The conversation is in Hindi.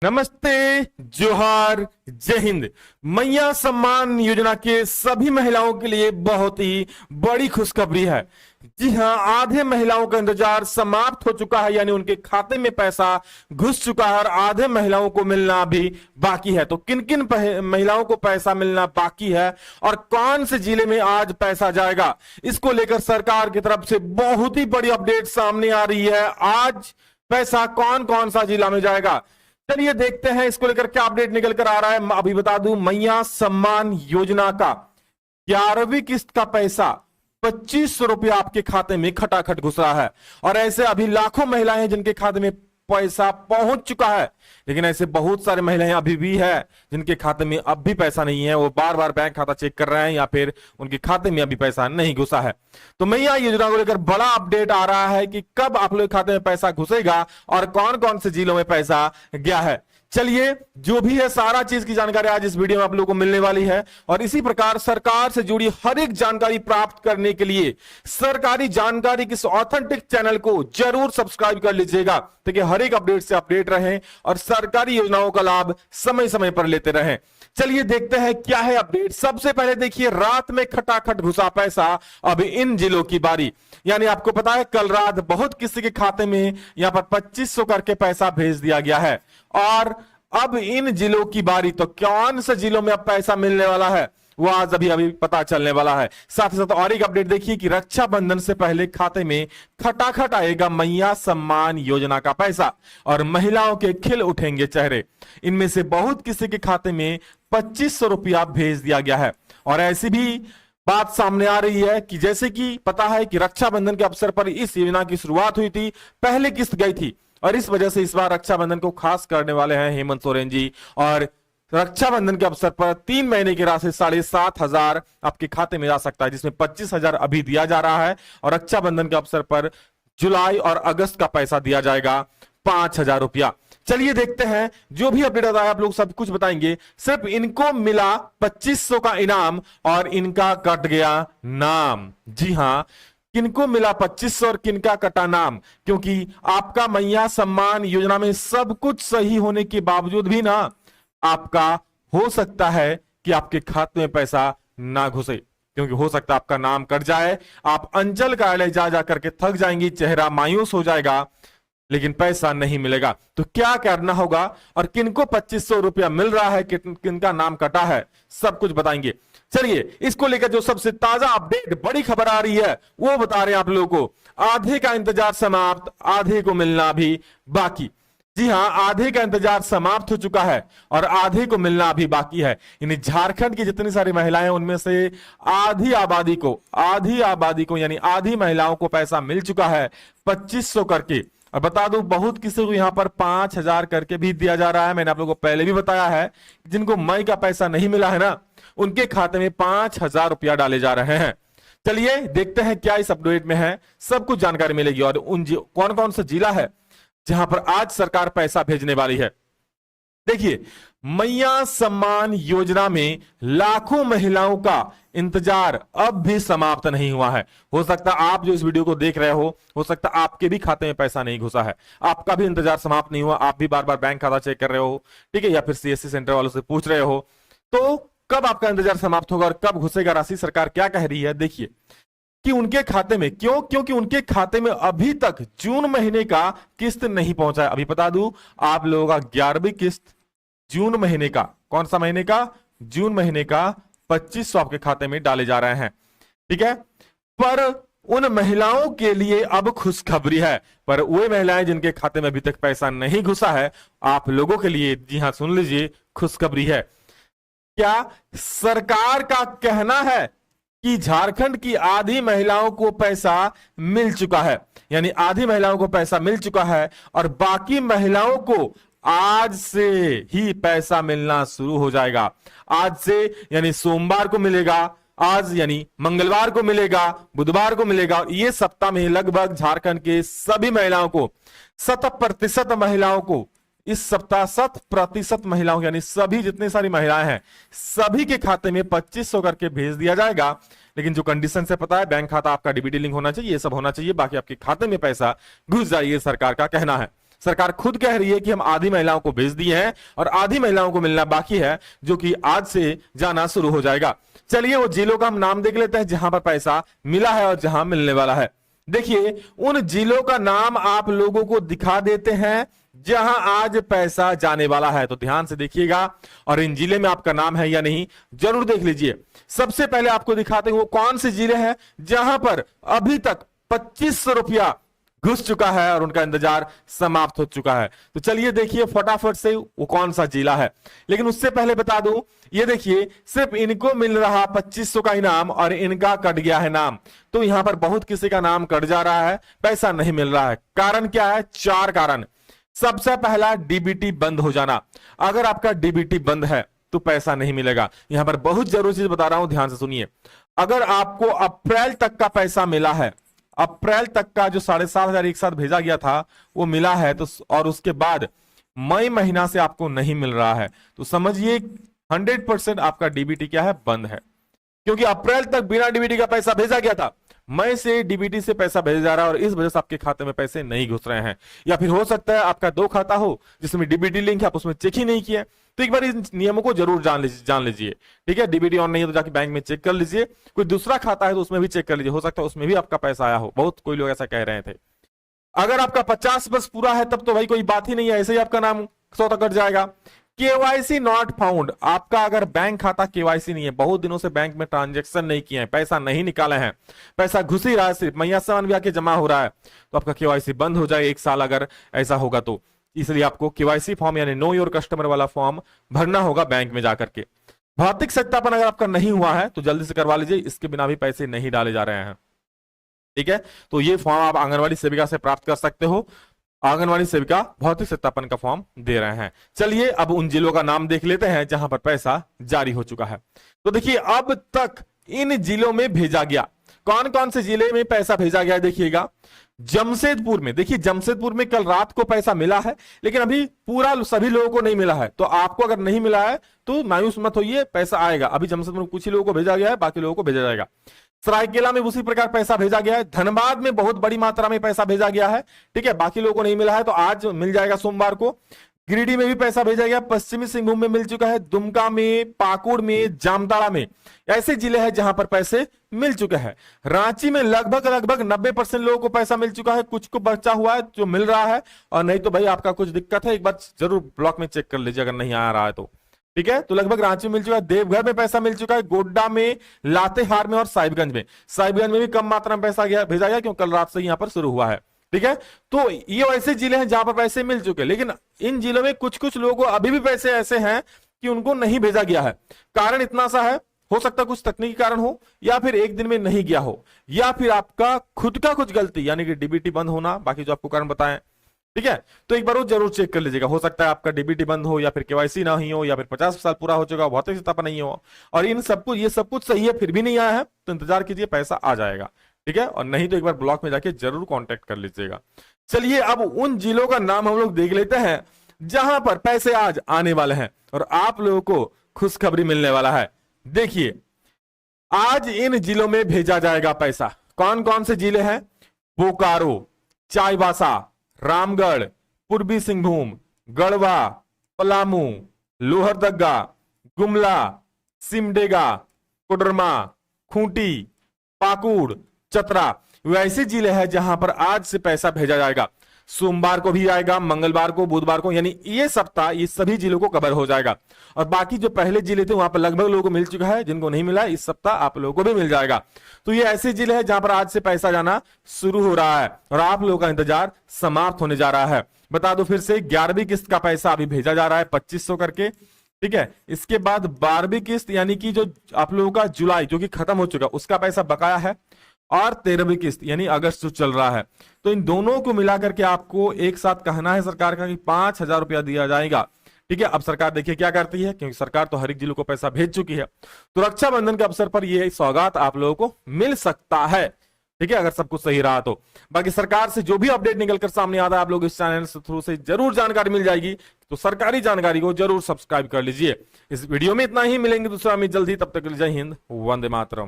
नमस्ते, जोहार, जय हिंद। मैया सम्मान योजना के सभी महिलाओं के लिए बहुत ही बड़ी खुशखबरी है। जी हां, आधे महिलाओं का इंतजार समाप्त हो चुका है, यानी उनके खाते में पैसा घुस चुका है और आधे महिलाओं को मिलना भी बाकी है। तो किन किन महिलाओं को पैसा मिलना बाकी है और कौन से जिले में आज पैसा जाएगा, इसको लेकर सरकार की तरफ से बहुत ही बड़ी अपडेट सामने आ रही है। आज पैसा कौन कौन सा जिला में जाएगा, चलिए देखते हैं इसको लेकर क्या अपडेट निकल कर आ रहा है। अभी बता दूं, मैया सम्मान योजना का 11वीं किस्त का पैसा 2500 रुपया आपके खाते में खटाखट घुस रहा है और ऐसे अभी लाखों महिलाएं हैं जिनके खाते में पैसा पहुंच चुका है, लेकिन ऐसे बहुत सारे महिलाएं अभी भी है जिनके खाते में अब भी पैसा नहीं है। वो बार बार बैंक खाता चेक कर रहे हैं या फिर उनके खाते में अभी पैसा नहीं घुसा है। तो मैया योजना को लेकर बड़ा अपडेट आ रहा है कि कब आप लोग खाते में पैसा घुसेगा और कौन कौन से जिलों में पैसा गया है। चलिए, जो भी है सारा चीज की जानकारी आज इस वीडियो में आप लोगों को मिलने वाली है और इसी प्रकार सरकार से जुड़ी हर एक जानकारी प्राप्त करने के लिए सरकारी जानकारी के इस ऑथेंटिक चैनल को जरूर सब्सक्राइब कर लीजिएगा, ताकि हर एक अपडेट से अपडेट रहें और सरकारी योजनाओं का लाभ समय समय पर लेते रहें। चलिए देखते हैं क्या है अपडेट। सबसे पहले देखिए, रात में खटाखट घुसा पैसा, अब इन जिलों की बारी। यानी आपको पता है कल रात बहुत किसी के खाते में यहां पर 2500 करके पैसा भेज दिया गया है और अब इन जिलों की बारी। तो कौन से जिलों में अब पैसा मिलने वाला है वो आज अभी पता चलने वाला है। साथ ही साथ और एक अपडेट देखिए कि रक्षाबंधन से पहले खाते में खटाखट आएगा मैया सम्मान योजना का पैसा और महिलाओं के खिल उठेंगे चेहरे। इनमें से बहुत किसी के खाते में 2500 रुपया भेज दिया गया है और ऐसी भी बात सामने आ रही है कि जैसे कि पता है कि रक्षाबंधन के अवसर पर इस योजना की शुरुआत हुई थी, पहले किस्त गई थी और इस वजह से इस बार रक्षाबंधन को खास करने वाले हैं हेमंत सोरेन जी। और रक्षाबंधन के अवसर पर 3 महीने की राशि 7,500 आपके खाते में जा सकता है, जिसमें 25,000 अभी दिया जा रहा है और रक्षाबंधन के अवसर पर जुलाई और अगस्त का पैसा दिया जाएगा 5,000 रुपया। चलिए देखते हैं, जो भी अपडेट आता है आप लोग सब कुछ बताएंगे। सिर्फ इनको मिला 2500 का इनाम और इनका कट गया नाम। जी हां, किनको मिला 2500 और किनका कटा नाम, क्योंकि आपका मैया सम्मान योजना में सब कुछ सही होने के बावजूद भी ना आपका हो सकता है कि आपके खाते में पैसा ना घुसे, क्योंकि हो सकता है आपका नाम कट जाए, आप अंचल कार्यालय जा करके थक जाएंगी, चेहरा मायूस हो जाएगा, लेकिन पैसा नहीं मिलेगा। तो क्या करना होगा और किनको 2500 रुपया मिल रहा है, किनका नाम कटा है, सब कुछ बताएंगे। चलिए, इसको लेकर जो सबसे ताजा अपडेट बड़ी खबर आ रही है वो बता रहे हैं आप लोगों को। आधे का इंतजार समाप्त, आधे को मिलना भी बाकी। जी हां, आधे का इंतजार समाप्त हो चुका है और आधे को मिलना अभी बाकी है। यानी झारखंड की जितनी सारी महिलाएं हैं उनमें से आधी आबादी को यानी आधी महिलाओं को पैसा मिल चुका है 2500 करके। और बता दूं, बहुत किसी को यहां पर 5,000 करके भी दिया जा रहा है। मैंने आप लोगों को पहले भी बताया है, जिनको मई का पैसा नहीं मिला है ना, उनके खाते में 5,000 रुपया डाले जा रहे हैं। चलिए देखते हैं क्या इस अपडेट में है, सब कुछ जानकारी मिलेगी और कौन कौन सा जिला है जहां पर आज सरकार पैसा भेजने वाली है। देखिए, मैया सम्मान योजना में लाखों महिलाओं का इंतजार अब भी समाप्त नहीं हुआ है। हो सकता है आप जो इस वीडियो को देख रहे हो सकता है आपके भी खाते में पैसा नहीं घुसा है, आपका भी इंतजार समाप्त नहीं हुआ, आप भी बार बार बैंक खाता चेक कर रहे हो, ठीक है, या फिर सीएससी सेंटर वालों से पूछ रहे हो। तो कब आपका इंतजार समाप्त होगा और कब घुसेगा राशि, सरकार क्या कह रही है देखिए कि उनके खाते में क्योंकि उनके खाते में अभी तक जून महीने का किस्त नहीं पहुंचा है। अभी बता दूं, आप लोगों का 11वीं किस्त जून महीने का, कौन सा महीने का, जून महीने का 2500 आपके खाते में डाले जा रहे हैं, ठीक है। पर उन महिलाओं के लिए अब खुशखबरी है, पर वे महिलाएं जिनके खाते में अभी तक पैसा नहीं घुसा है, आप लोगों के लिए, जी हां सुन लीजिए, खुशखबरी है। क्या सरकार का कहना है कि झारखंड की आधी महिलाओं को पैसा मिल चुका है, यानी आधी महिलाओं को पैसा मिल चुका है और बाकी महिलाओं को आज से ही पैसा मिलना शुरू हो जाएगा। आज से यानी सोमवार को मिलेगा, आज यानी मंगलवार को मिलेगा, बुधवार को मिलेगा। ये सप्ताह में लगभग झारखंड के सभी महिलाओं को, 100% महिलाओं को इस सप्ताह 100% महिलाओं यानी सभी जितनी सारी महिलाएं हैं सभी के खाते में 2500 करके भेज दिया जाएगा। लेकिन जो कंडीशन से पता है, बैंक खाता आपका डीबीटी लिंक होना चाहिए, ये सब होना चाहिए, बाकी आपके खाते में पैसा घुस जाइए, सरकार का कहना है। सरकार खुद कह रही है कि हम आधी महिलाओं को भेज दिए हैं और आधी महिलाओं को मिलना बाकी है, जो कि आज से जाना शुरू हो जाएगा। चलिए वो जिलों का हम नाम देख लेते हैं जहां पर पैसा मिला है और जहां मिलने वाला है। देखिए उन जिलों का नाम आप लोगों को दिखा देते हैं जहां आज पैसा जाने वाला है, तो ध्यान से देखिएगा और इन जिले में आपका नाम है या नहीं जरूर देख लीजिए। सबसे पहले आपको दिखाते हैं वो कौन से जिले हैं जहां पर अभी तक 2500 रुपया घुस चुका है और उनका इंतजार समाप्त हो चुका है। तो चलिए देखिए फटाफट से वो कौन सा जिला है। लेकिन उससे पहले बता दूं, ये देखिए सिर्फ इनको मिल रहा 2500 का इनाम और इनका कट गया है नाम। तो यहां पर बहुत किसी का नाम कट जा रहा है, पैसा नहीं मिल रहा है। कारण क्या है? 4 कारण। सबसे पहला डीबीटी बंद हो जाना। अगर आपका डीबीटी बंद है तो पैसा नहीं मिलेगा। यहां पर बहुत जरूरी चीज बता रहा हूं, ध्यान से सुनिए। अगर आपको अप्रैल तक का पैसा मिला है, अप्रैल तक का जो 7,500 एक साथ भेजा गया था वो मिला है, तो और उसके बाद मई महीना से आपको नहीं मिल रहा है, तो समझिए 100% आपका डीबीटी क्या है? बंद है। क्योंकि अप्रैल तक बिना डीबीटी का पैसा भेजा गया था, मई से डीबीटी से पैसा भेजा जा रहा है और इस वजह से आपके खाते में पैसे नहीं घुस रहे हैं। या फिर हो सकता है आपका 2 खाता हो जिसमें डीबीटी लिंक है, आप उसमें चेक ही नहीं किया। तो एक बार इन नियमों को जरूर जान लीजिए, ठीक है। डीबीटी ऑन नहीं है तो जाके बैंक में चेक कर लीजिए। कोई दूसरा खाता है तो उसमें भी चेक कर लीजिए, हो सकता है उसमें भी आपका पैसा आया हो। बहुत कोई लोग ऐसा कह रहे थे। अगर आपका 50 वर्ष पूरा है तब तो भाई कोई बात ही नहीं है, ऐसे ही आपका नाम 100 तक कट जाएगा। केवाईसी नॉट फाउंड, आपका अगर बैंक खाता केवाईसी नहीं है, बहुत दिनों से बैंक में ट्रांजैक्शन नहीं किए हैं, पैसा नहीं निकाले हैं, पैसा घुस ही रहा है, सिर्फ मैया सामान भी आके जमा हो रहा है, तो आपका केवाईसी बंद हो जाए 1 साल अगर ऐसा होगा तो। इसलिए आपको केवाईसी फॉर्म यानी नो योर कस्टमर वाला फॉर्म भरना होगा बैंक में जाकर के। भौतिक सत्यापन अगर आपका नहीं हुआ है तो जल्दी से करवा लीजिए, इसके बिना भी पैसे नहीं डाले जा रहे हैं, ठीक है। तो ये फॉर्म आप आंगनवाड़ी सेविका से प्राप्त कर सकते हो। आंगनवाड़ी सेविका भौतिक सत्यापन का फॉर्म दे रहे हैं। चलिए अब उन जिलों का नाम देख लेते हैं जहां पर पैसा जारी हो चुका है। तो देखिए अब तक इन जिलों में भेजा गया, कौन कौन से जिले में पैसा भेजा गया देखिएगा। जमशेदपुर में, देखिए जमशेदपुर में कल रात को पैसा मिला है, लेकिन अभी पूरा सभी लोगों को नहीं मिला है। तो आपको अगर नहीं मिला है तो मायूस मत होइए, पैसा आएगा। अभी जमशेदपुर में कुछ ही लोगों को भेजा गया है, बाकी लोगों को भेजा जाएगा। सरायकेला में उसी प्रकार पैसा भेजा गया है। धनबाद में बहुत बड़ी मात्रा में पैसा भेजा गया है, ठीक है, बाकी लोगों को नहीं मिला है, तो आज मिल जाएगा सोमवार को। गिरिडीह में भी पैसा भेजा गया, पश्चिमी सिंहभूम में मिल चुका है, दुमका में, पाकुड़ में, जामताड़ा में, ऐसे जिले हैं जहां पर पैसे मिल चुके हैं। रांची में लगभग 90% लोगों को पैसा मिल चुका है, कुछ को बचा हुआ है जो मिल रहा है, और नहीं तो भाई आपका कुछ दिक्कत है एक बार जरूर ब्लॉक में चेक कर लीजिए अगर नहीं आ रहा है तो, ठीक है। तो लगभग रांची में मिल चुका है, देवघर में पैसा मिल चुका है, गोड्डा में, लातेहार में और साहिबगंज में। साहिबगंज में भी कम मात्रा में पैसा भेजा गया क्योंकि कल रात से यहां पर शुरू हुआ है, ठीक है। तो ये वैसे जिले हैं जहां पर पैसे मिल चुके हैं, लेकिन इन जिलों में कुछ कुछ लोगों को अभी भी पैसे ऐसे हैं कि उनको नहीं भेजा गया है। कारण इतना सा है, हो सकता है कुछ तकनीकी कारण हो, या फिर एक दिन में नहीं गया हो, या फिर आपका खुद का कुछ गलती यानी कि डीबीटी बंद होना, बाकी जो आपको कारण बताएं, ठीक है। तो एक बार वो जरूर चेक कर लीजिएगा, हो सकता है आपका डीबीटी बंद हो, या फिर केवाईसी ना ही हो, या फिर 50 साल पूरा हो चुका हो, भौतिक सत्यापन नहीं हो, और इन सब कुछ ये सब कुछ सही है फिर भी नहीं आया है तो इंतजार कीजिए, पैसा आ जाएगा, ठीक है। और नहीं तो एक बार ब्लॉक में जाके जरूर कांटेक्ट कर लीजिएगा। चलिए अब उन जिलों का नाम हम लोग देख लेते हैं जहां पर पैसे आज आने वाले हैं और आप लोगों को खुशखबरी मिलने वाला है। देखिए आज इन जिलों में भेजा जाएगा पैसा। कौन कौन से जिले हैं? बोकारो, चाईबासा, रामगढ़, पूर्वी सिंहभूम, गढ़वा, पलामू, लोहरदगा, गुमला, सिमडेगा, कोडरमा, खूंटी, पाकुड़, चतरा, वैसे जिले हैं जहां पर आज से पैसा भेजा जाएगा। सोमवार को भी आएगा, मंगलवार को, बुधवार को, यानी ये सप्ताह ये सभी जिलों को कवर हो जाएगा। और बाकी जो पहले जिले थे वहां पर लगभग लोगों को मिल चुका है, जिनको नहीं मिला इस सप्ताह आप लोगों को भी मिल जाएगा। तो ये ऐसे जिले हैं जहां पर आज से पैसा जाना शुरू हो रहा है और आप लोगों का इंतजार समाप्त होने जा रहा है। बता दो फिर से, 11वीं किस्त का पैसा अभी भेजा जा रहा है 2500 करके, ठीक है। इसके बाद 12वीं किस्त यानी कि जो आप लोगों का जुलाई जो कि खत्म हो चुका उसका पैसा बकाया है, और 13वीं किस्त यानी अगस्त जो चल रहा है। तो इन दोनों को मिलाकर के आपको एक साथ कहना है सरकार का कि 5,000 रुपया दिया जाएगा, ठीक है। अब सरकार देखिए क्या करती है, क्योंकि सरकार तो हर एक जिलों को पैसा भेज चुकी है, तो रक्षाबंधन के अवसर पर यह सौगात आप लोगों को मिल सकता है, ठीक है, अगर सब कुछ सही रहा तो। बाकी सरकार से जो भी अपडेट निकलकर सामने आता है आप लोग इस चैनल से थ्रू से जरूर जानकारी मिल जाएगी, तो सरकारी जानकारी को जरूर सब्सक्राइब कर लीजिए। इस वीडियो में इतना ही, मिलेंगे दूसरा में जल्दी, तब तक के लिए जय हिंद, वंदे मातरम।